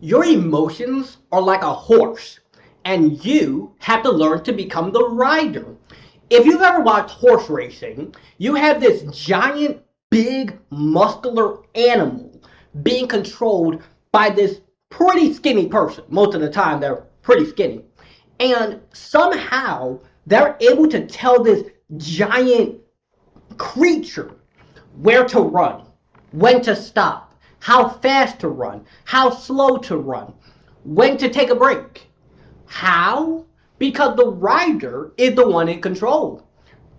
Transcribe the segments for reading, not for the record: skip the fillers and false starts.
Your emotions are like a horse, and you have to learn to become the rider. If you've ever watched horse racing, you have this giant, big, muscular animal being controlled by this pretty skinny person. Most of the time, they're pretty skinny. And somehow, they're able to tell this giant creature where to run, when to stop, how fast to run, how slow to run, when to take a break. How? Because the rider is the one in control.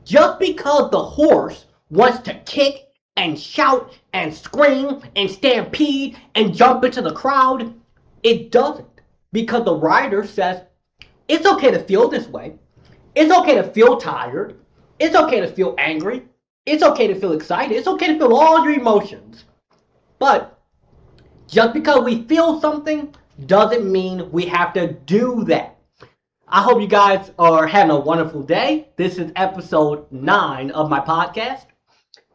Just because the horse wants to kick and shout and scream and stampede and jump into the crowd, it doesn't. Because the rider says, it's okay to feel this way. It's okay to feel tired. It's okay to feel angry. It's okay to feel excited. It's okay to feel all your emotions. But just because we feel something doesn't mean we have to do that. I hope you guys are having a wonderful day. This is episode 9 of my podcast.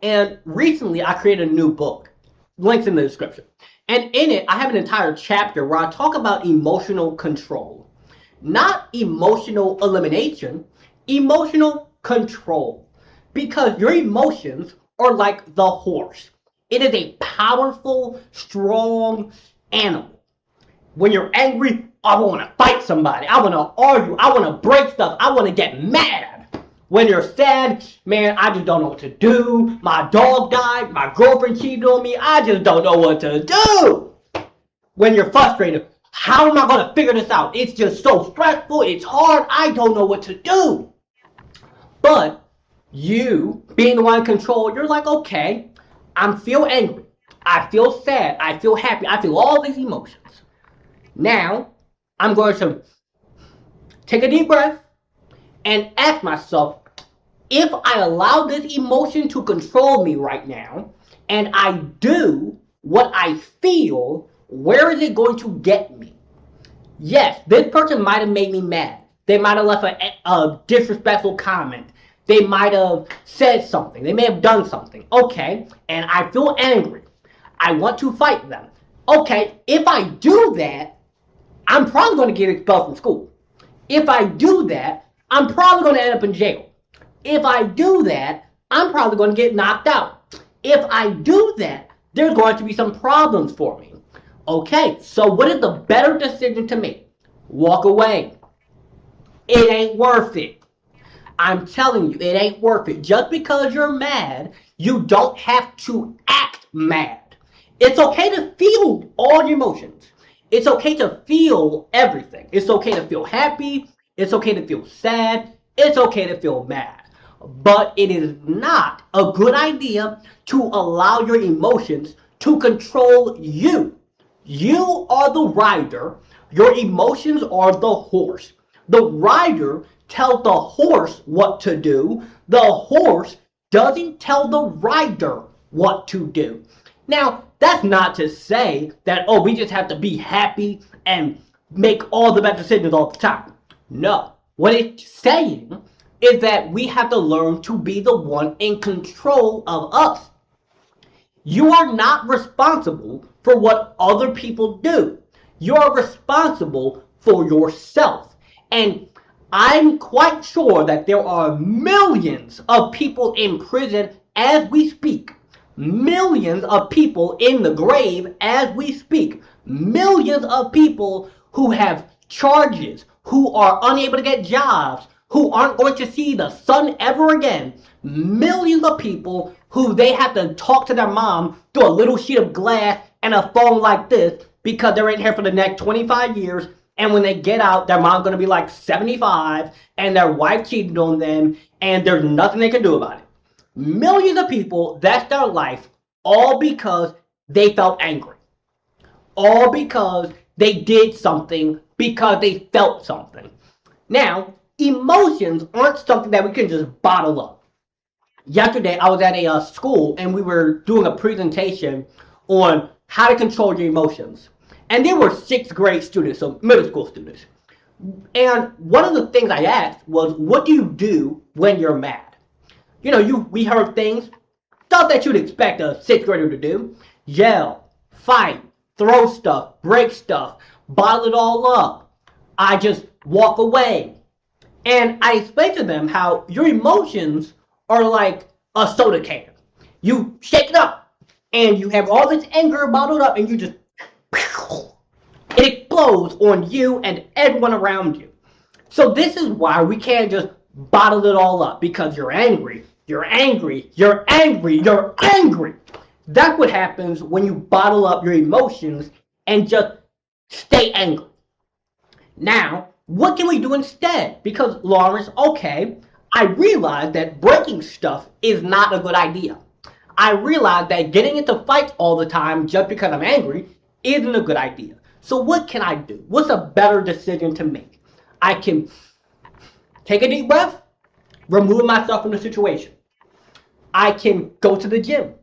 And recently I created a new book. Links in the description. And in it, I have an entire chapter where I talk about emotional control. Not emotional elimination, emotional control. Because your emotions are like the horse. It is a powerful, strong animal. When you're angry, I want to fight somebody. I want to argue. I want to break stuff. I want to get mad. When you're sad, man, I just don't know what to do. My dog died. My girlfriend cheated on me. I just don't know what to do. When you're frustrated, how am I going to figure this out? It's just so stressful. It's hard. I don't know what to do. But you, being the one in control, you're like, okay, I feel angry. I feel sad. I feel happy. I feel all these emotions. Now, I'm going to take a deep breath and ask myself, if I allow this emotion to control me right now, and I do what I feel, where is it going to get me? Yes, this person might have made me mad. They might have left a disrespectful comment. They might have said something. They may have done something. Okay, and I feel angry. I want to fight them. Okay, if I do that, I'm probably going to get expelled from school. If I do that, I'm probably going to end up in jail. If I do that, I'm probably going to get knocked out. If I do that, there's going to be some problems for me. Okay, so what is the better decision to make? Walk away. It ain't worth it. I'm telling you, it ain't worth it. Just because you're mad, you don't have to act mad. It's okay to feel all your emotions. It's okay to feel everything. It's okay to feel happy. It's okay to feel sad. It's okay to feel mad. But it is not a good idea to allow your emotions to control you. You are the rider. Your emotions are the horse. The rider tells the horse what to do. The horse doesn't tell the rider what to do. Now, that's not to say that, oh, we just have to be happy and make all the best decisions all the time. No. What it's saying is that we have to learn to be the one in control of us. You are not responsible for what other people do. You are responsible for yourself. And I'm quite sure that there are millions of people in prison as we speak. Millions of people in the grave as we speak. Millions of people who have charges, who are unable to get jobs, who aren't going to see the sun ever again. Millions of people who they have to talk to their mom through a little sheet of glass and a phone like this because they're in here for the next 25 years. And when they get out, their mom's going to be like 75 and their wife cheated on them and there's nothing they can do about it. Millions of people, that's their life, all because they felt angry. All because they did something because they felt something. Now, emotions aren't something that we can just bottle up. Yesterday, I was at a school and we were doing a presentation on how to control your emotions. And there were sixth grade students, so middle school students. And one of the things I asked was, what do you do when you're mad? You know, we heard things, stuff that you'd expect a sixth grader to do. Yell, fight, throw stuff, break stuff, bottle it all up. I just walk away. And I explain to them how your emotions are like a soda can. You shake it up, and you have all this anger bottled up, and you just it explodes on you and everyone around you. So this is why we can't just bottle it all up, because you're angry, you're angry, you're angry, you're angry. That's what happens when you bottle up your emotions and just stay angry. Now, what can we do instead? Because Lawrence, okay, I realize that breaking stuff is not a good idea. I realize that getting into fights all the time just because I'm angry isn't a good idea. So what can I do? What's a better decision to make? I can take a deep breath, remove myself from the situation. I can go to the gym.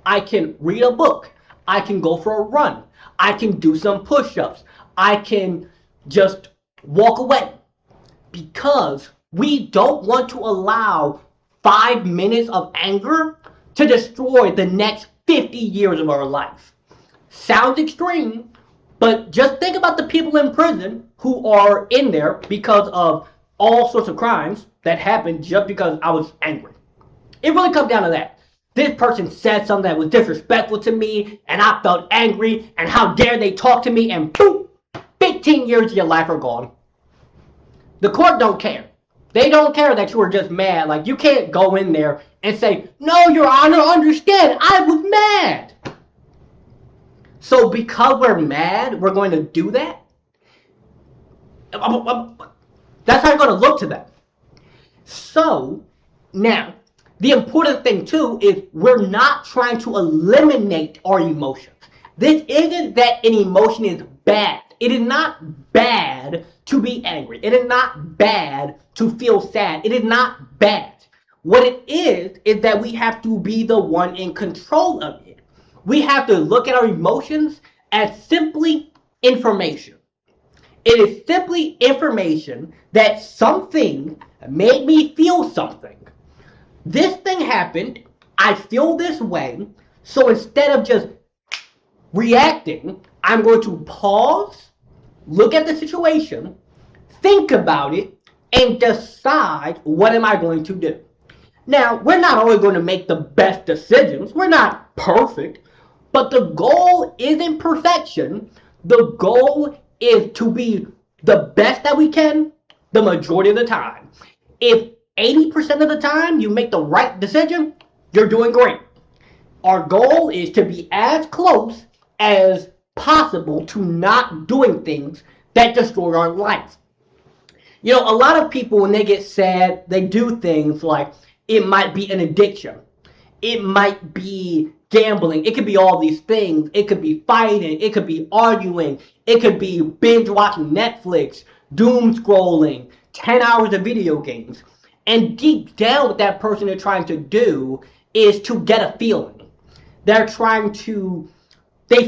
I can read a book. I can go for a run. I can do some push-ups. I can just walk away. Because we don't want to allow 5 minutes of anger to destroy the next 50 years of our life. Sounds extreme, but just think about the people in prison who are in there because of all sorts of crimes that happened just because I was angry. It really comes down to that. This person said something that was disrespectful to me, and I felt angry, and how dare they talk to me, and boom, 15 years of your life are gone. The court don't care. They don't care that you were just mad. Like, you can't go in there and say, no, Your Honor, understand, I was mad. So because we're mad, we're going to do that? That's how you're going to look to them. So, now, the important thing too is we're not trying to eliminate our emotions. This isn't that an emotion is bad. It is not bad to be angry. It is not bad to feel sad. It is not bad. What it is that we have to be the one in control of it. We have to look at our emotions as simply information. It is simply information that something made me feel something. This thing happened, I feel this way, so instead of just reacting, I'm going to pause, look at the situation, think about it, and decide what am I going to do. Now, we're not always going to make the best decisions. We're not perfect, but the goal isn't perfection. The goal is to be the best that we can the majority of the time. If 80% of the time you make the right decision, you're doing great. Our goal is to be as close as possible to not doing things that destroy our life. You know, a lot of people, when they get sad, they do things like it might be an addiction. It might be gambling. It could be all these things. It could be fighting. It could be arguing. It could be binge watching Netflix, doom scrolling, 10 hours of video games. And deep down, what that person is trying to do is to get a feeling. They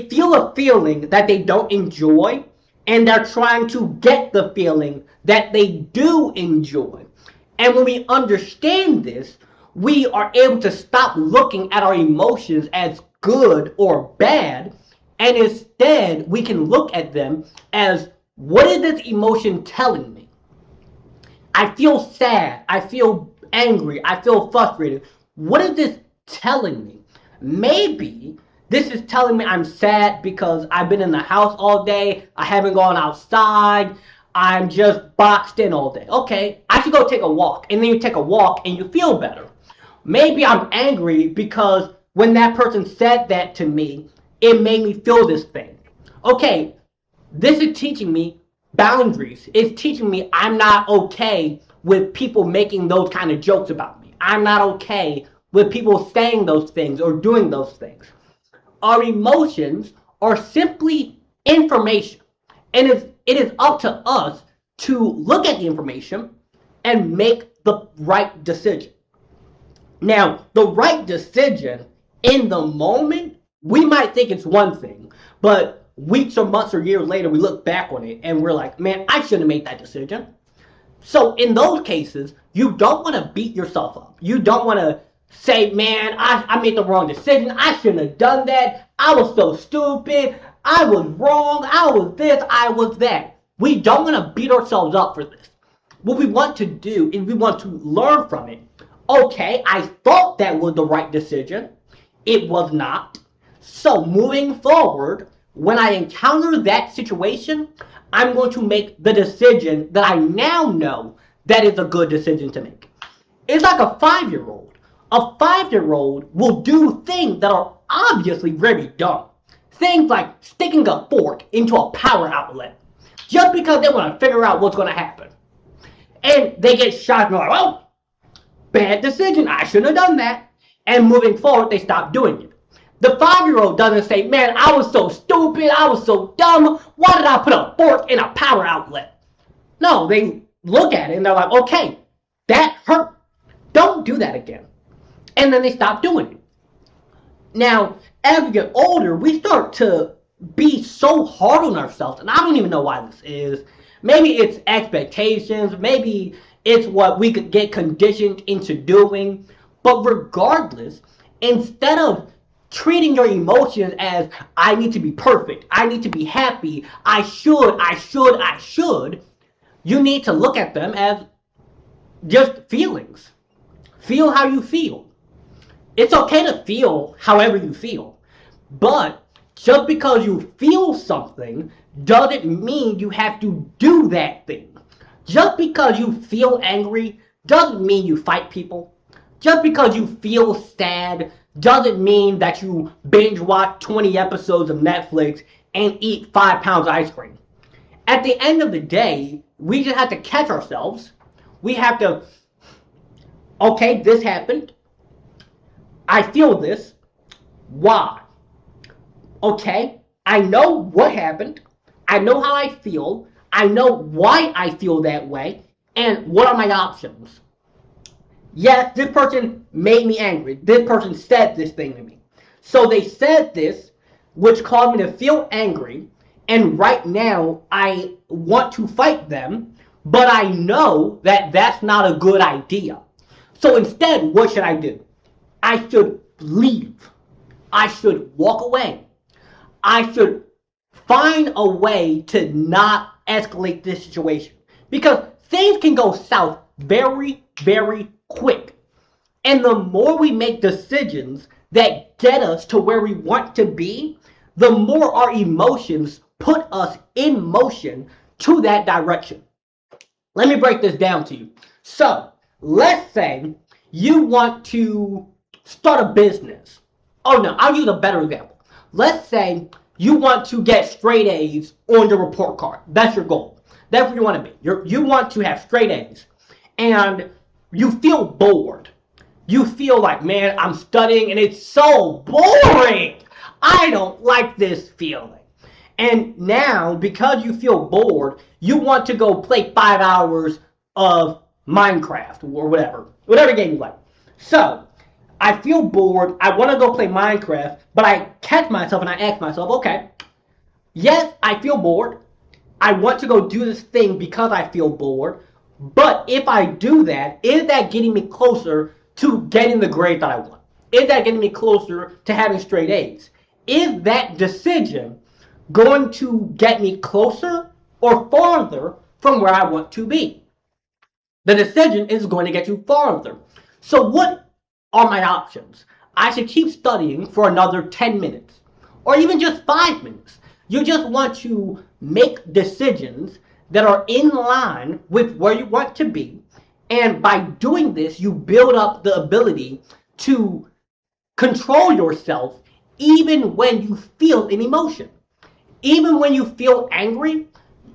feel a feeling that they don't enjoy, and they're trying to get the feeling that they do enjoy. And when we understand this, we are able to stop looking at our emotions as good or bad, and instead we can look at them as, what is this emotion telling me? I feel sad, I feel angry, I feel frustrated. What is this telling me? Maybe this is telling me I'm sad because I've been in the house all day, I haven't gone outside, I'm just boxed in all day. Okay, I should go take a walk. And then you take a walk and you feel better. Maybe I'm angry because when that person said that to me, it made me feel this thing. Okay, this is teaching me boundaries. It's teaching me I'm not okay with people making those kind of jokes about me. I'm not okay with people saying those things or doing those things. Our emotions are simply information. And it is up to us to look at the information and make the right decision. Now, the right decision in the moment, we might think it's one thing, but weeks or months or years later, we look back on it and we're like, man, I shouldn't have made that decision. So in those cases, you don't want to beat yourself up. You don't want to say, man, I made the wrong decision. I shouldn't have done that. I was so stupid. I was wrong, I was this, I was that. We don't want to beat ourselves up for this. What we want to do is we want to learn from it. Okay, I thought that was the right decision. It was not. So moving forward, when I encounter that situation, I'm going to make the decision that I now know that is a good decision to make. It's like a 5-year-old. A 5-year-old will do things that are obviously very dumb. Things like sticking a fork into a power outlet just because they want to figure out what's going to happen. And they get shocked and they're like, oh, bad decision. I shouldn't have done that. And moving forward, they stop doing it. The 5-year-old doesn't say, man, I was so stupid. I was so dumb. Why did I put a fork in a power outlet? No, they look at it and they're like, okay, that hurt. Don't do that again. And then they stop doing it. Now, as we get older, we start to be so hard on ourselves. And I don't even know why this is. Maybe it's expectations. Maybe it's what we could get conditioned into doing. But regardless, instead of treating your emotions as, I need to be perfect, I need to be happy, I should, you need to look at them as just feelings. Feel how you feel. It's okay to feel however you feel. But just because you feel something doesn't mean you have to do that thing. Just because you feel angry doesn't mean you fight people. Just because you feel sad doesn't mean that you binge watch 20 episodes of Netflix and eat 5 pounds of ice cream. At the end of the day, we just have to catch ourselves. We have to, okay, this happened. I feel this. Why? Okay, I know what happened. I know how I feel. I know why I feel that way. And what are my options? Yes, this person made me angry. This person said this thing to me. So they said this, which caused me to feel angry. And right now, I want to fight them. But I know that that's not a good idea. So instead, what should I do? I should leave. I should walk away. I should find a way to not escalate this situation. Because things can go south very, very quick. And the more we make decisions that get us to where we want to be, the more our emotions put us in motion to that direction. Let me break this down to you. So, let's say you want to start a business. Oh no, I'll use a better example. Let's say you want to get straight A's on your report card. That's your goal. That's where you want to be. You want to have straight A's. And you feel bored. You feel like, man, I'm studying and it's so boring. I don't like this feeling. And now, because you feel bored, you want to go play 5 hours of Minecraft or whatever game you like. So, I feel bored, I want to go play Minecraft, but I catch myself and I ask myself, okay, yes, I feel bored. I want to go do this thing because I feel bored. But if I do that, is that getting me closer to getting the grade that I want? Is that getting me closer to having straight A's? Is that decision going to get me closer or farther from where I want to be? The decision is going to get you farther. So what are my options? I should keep studying for another 10 minutes or even just 5 minutes. You just want to make decisions that are in line with where you want to be. And by doing this, you build up the ability to control yourself even when you feel an emotion. Even when you feel angry,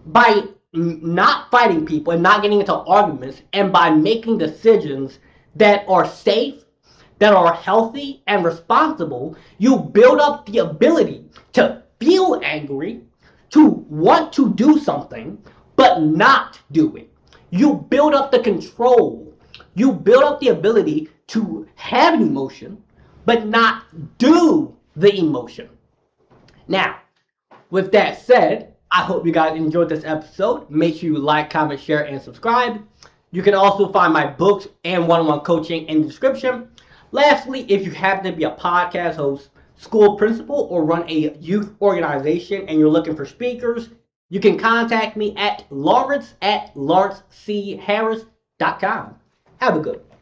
by not fighting people and not getting into arguments and by making decisions that are safe, that are healthy and responsible, you build up the ability to feel angry, to want to do something, but not do it. You build up the control. You build up the ability to have an emotion, but not do the emotion. Now, with that said, I hope you guys enjoyed this episode. Make sure you like, comment, share, and subscribe. You can also find my books and one-on-one coaching in the description. Lastly, if you happen to be a podcast host, school principal or run a youth organization and you're looking for speakers, you can contact me at Lawrence at lawrencecharris.com. Have a good one.